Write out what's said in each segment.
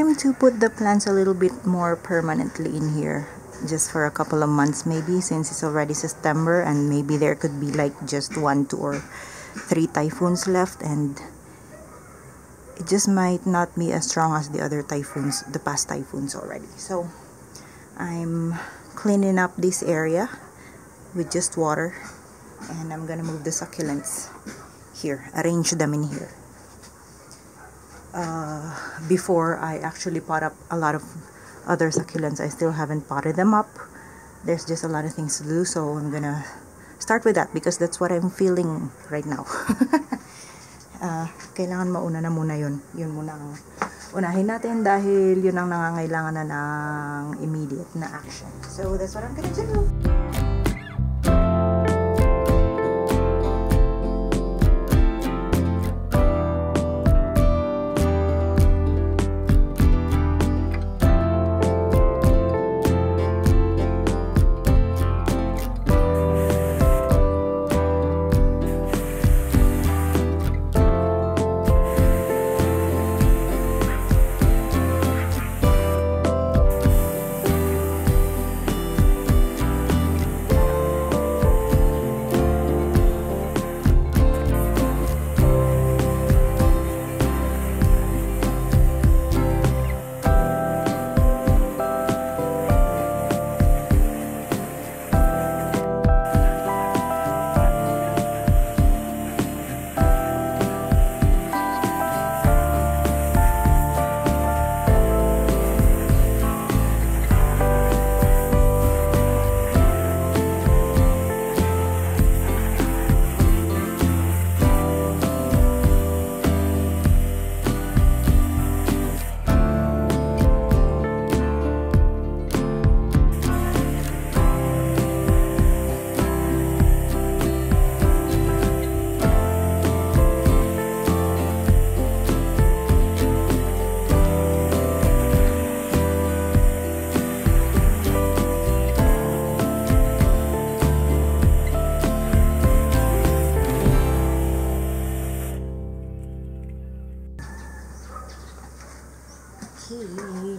thinking to put the plants a little bit more permanently in here, just for a couple of months maybe, since it's already September, and maybe there could be like just 1, 2, or 3 typhoons left, and it just might not be as strong as the other typhoons, the past typhoons already. So I'm cleaning up this area with just water, and I'm gonna move the succulents here, arrange them in here. Before I actually pot up a lot of other succulents, I still haven't potted them up. There's just a lot of things to do, so I'm gonna start with that because that's what I'm feeling right now. Kailangan mauna na muna yun. Yun muna ang unahin natin dahil yun ang nangangailangan na ng immediate na action. So that's what I'm gonna do.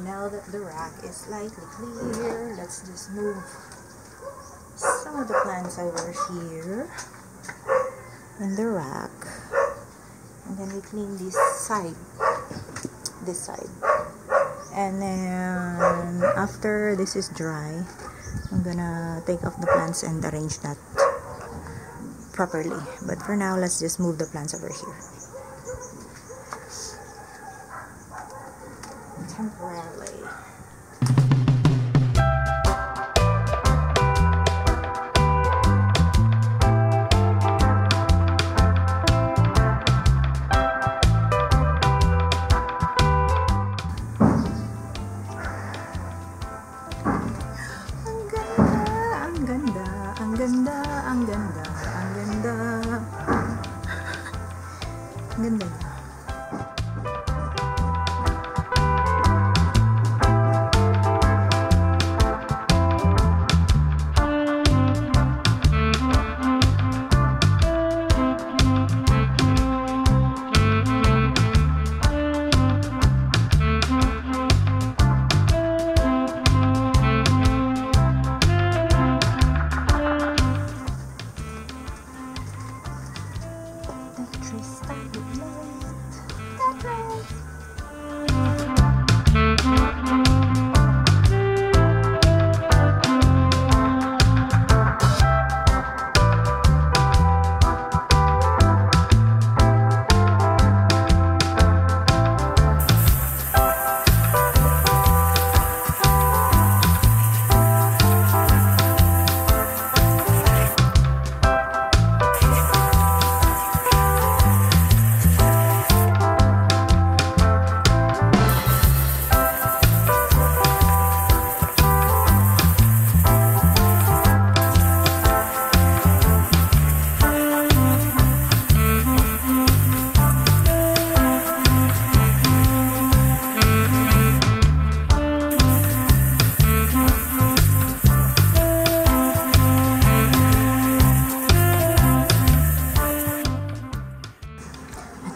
Now that the rack is slightly clear, let's just move some of the plants over here in the rack, and then we clean this side, and then after this is dry, I'm gonna take off the plants and arrange that properly. But for now, let's just move the plants over here temporarily. Ang ganda.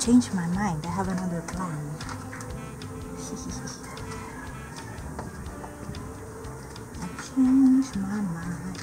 Changed my mind. I have another plan. my mind.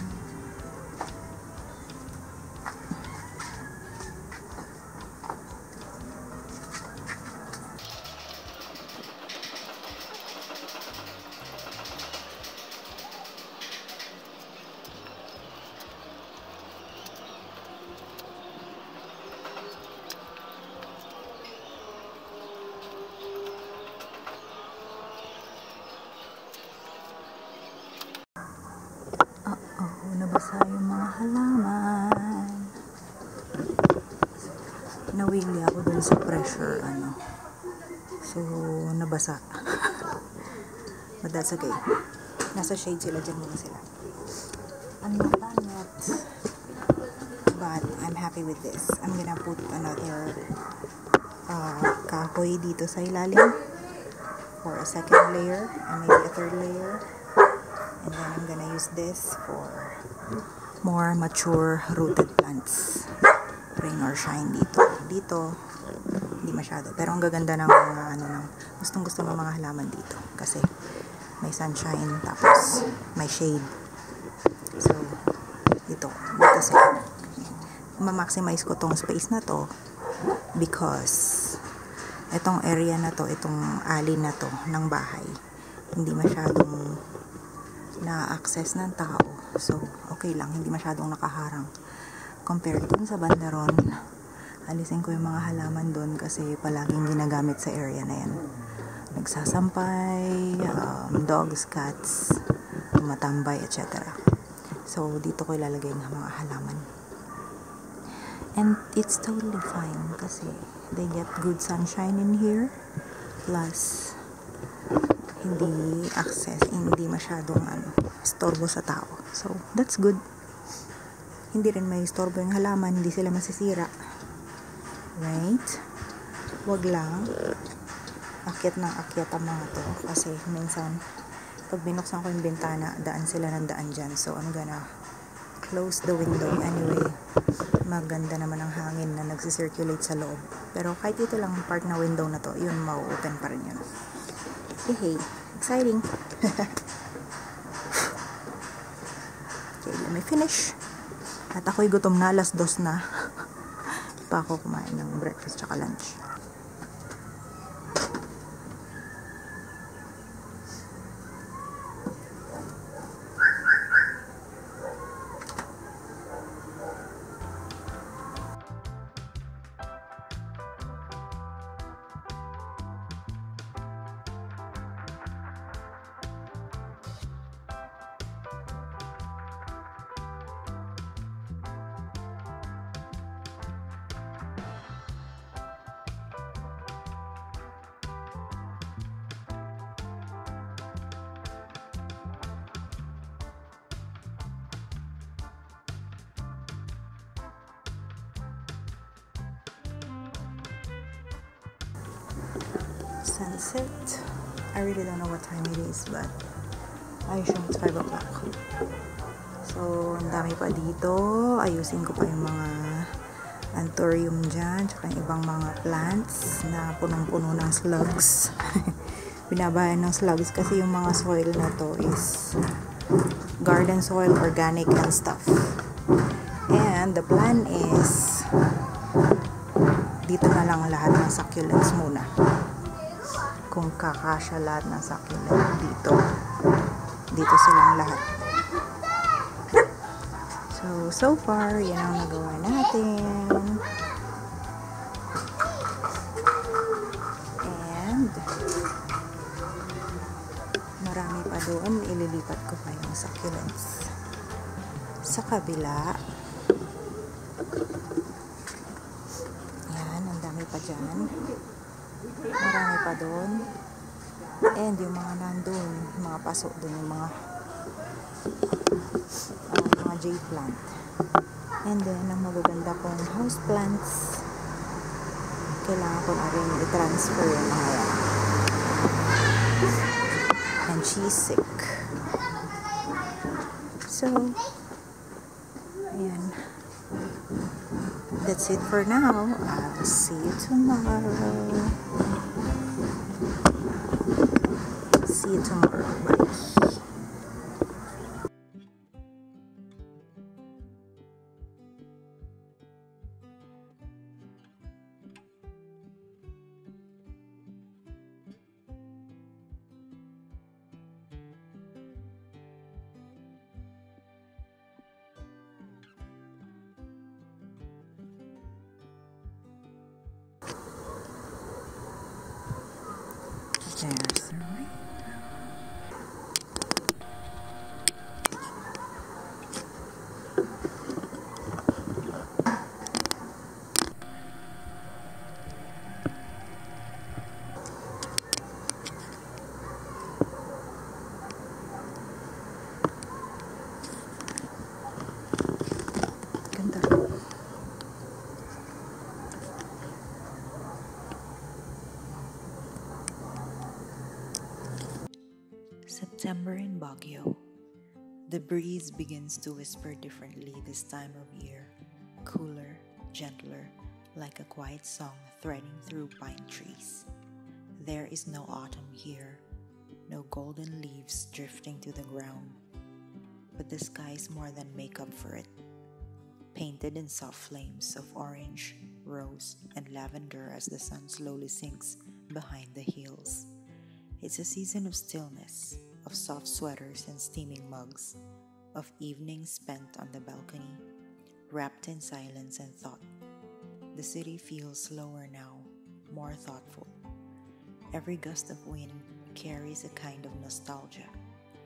Nabasa yung mga halaman. Nawili ako dun sa pressure, So, nabasa. But that's okay. Nasa shade sila, dyan muna sila. Ang mabanat. But, I'm happy with this. I'm gonna put another kahoy dito sa ilalim for a second layer and maybe a third layer. And then I'm gonna use this for more mature rooted plants. Rain or shine dito. Dito, hindi masyado. Pero ang gaganda ng mga gustong gusto ng mga halaman dito. Kasi may sunshine, tapos may shade. So, dito sila. Ma-maximize ko tong space na to because itong area na to, itong alley na to ng bahay, hindi masyadong na-access ng tao. So, okay lang. Hindi masyadong nakaharang. Compared dun sa bandaron, alisin ko yung mga halaman dun kasi palaging ginagamit sa area na yan. Nagsasampay, dogs, cats, tumatambay, etc. So, dito ko ilalagay ng mga halaman. And it's totally fine kasi they get good sunshine in here. Plus, hindi masyadong istorbo sa tao. So, that's good. Hindi rin may istorbo yung halaman, hindi sila masisira. Right? Wag lang akyat ng akyat ang mga to kasi minsan pag binuksan ko yung bintana, daan sila ng daan dyan. So, I'm gonna close the window anyway. Maganda naman ang hangin na nagsisirculate sa loob. Pero kahit ito lang part na window na to, yun, mau-open pa rin yun. Hey, exciting. Okay, let me finish. At ako'y gutom na, 2:00 na. Pa ako kumain ng breakfast tsaka lunch. Sunset. I really don't know what time it is, but I assume it's 5 o'clock. So, ang dami pa dito. Ayusin ko pa yung mga anthurium dyan, tsaka yung ibang mga plants na punong-puno ng slugs. Binabayan ng slugs kasi yung mga soil na to is garden soil, organic and stuff. And the plan is dito na lang lahat ng succulents muna. Kung kakasya lahat ng succulent dito silang lahat. So far, yan ang nagawa natin. And marami pa doon, ililipat ko pa yung succulents sa kabila. Yan, ang dami pa dyan. Marami pa doon. And yung mga nandun, mga paso doon, yung mga jade plant. And then, ang magaganda kong house plants, kailangan ko na rin i-transfer yung mga yan. And she's sick. So, ayan. That's it for now. I'll see you tomorrow. See you tomorrow. Bye. There's the rain. Ganda. September in Baguio. The breeze begins to whisper differently this time of year, cooler, gentler, like a quiet song threading through pine trees. There is no autumn here, no golden leaves drifting to the ground, but the skies more than make up for it, painted in soft flames of orange, rose, and lavender as the sun slowly sinks behind the hills. It's a season of stillness, of soft sweaters and steaming mugs, of evenings spent on the balcony, wrapped in silence and thought. The city feels slower now, more thoughtful. Every gust of wind carries a kind of nostalgia,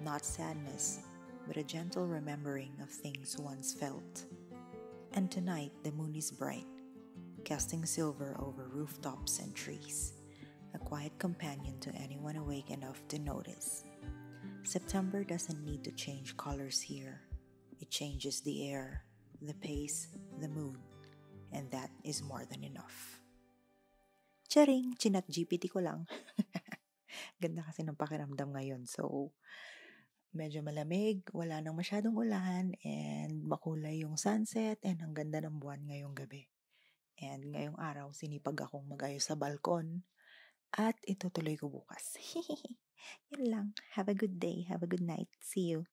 not sadness, but a gentle remembering of things once felt. And tonight the moon is bright, casting silver over rooftops and trees, a quiet companion to anyone awake enough to notice. September doesn't need to change colors here. It changes the air, the pace, the mood, and that is more than enough. Charing! Chinat GPT ko lang. Ganda kasi ng pakiramdam ngayon. So, medyo malamig, wala nang masyadong ulan, and makulay yung sunset, and ang ganda ng buwan ngayong gabi. And ngayong araw, sinipag akong mag-ayos sa balkon, at itutuloy ko bukas. Yun lang. Have a good day. Have a good night. See you.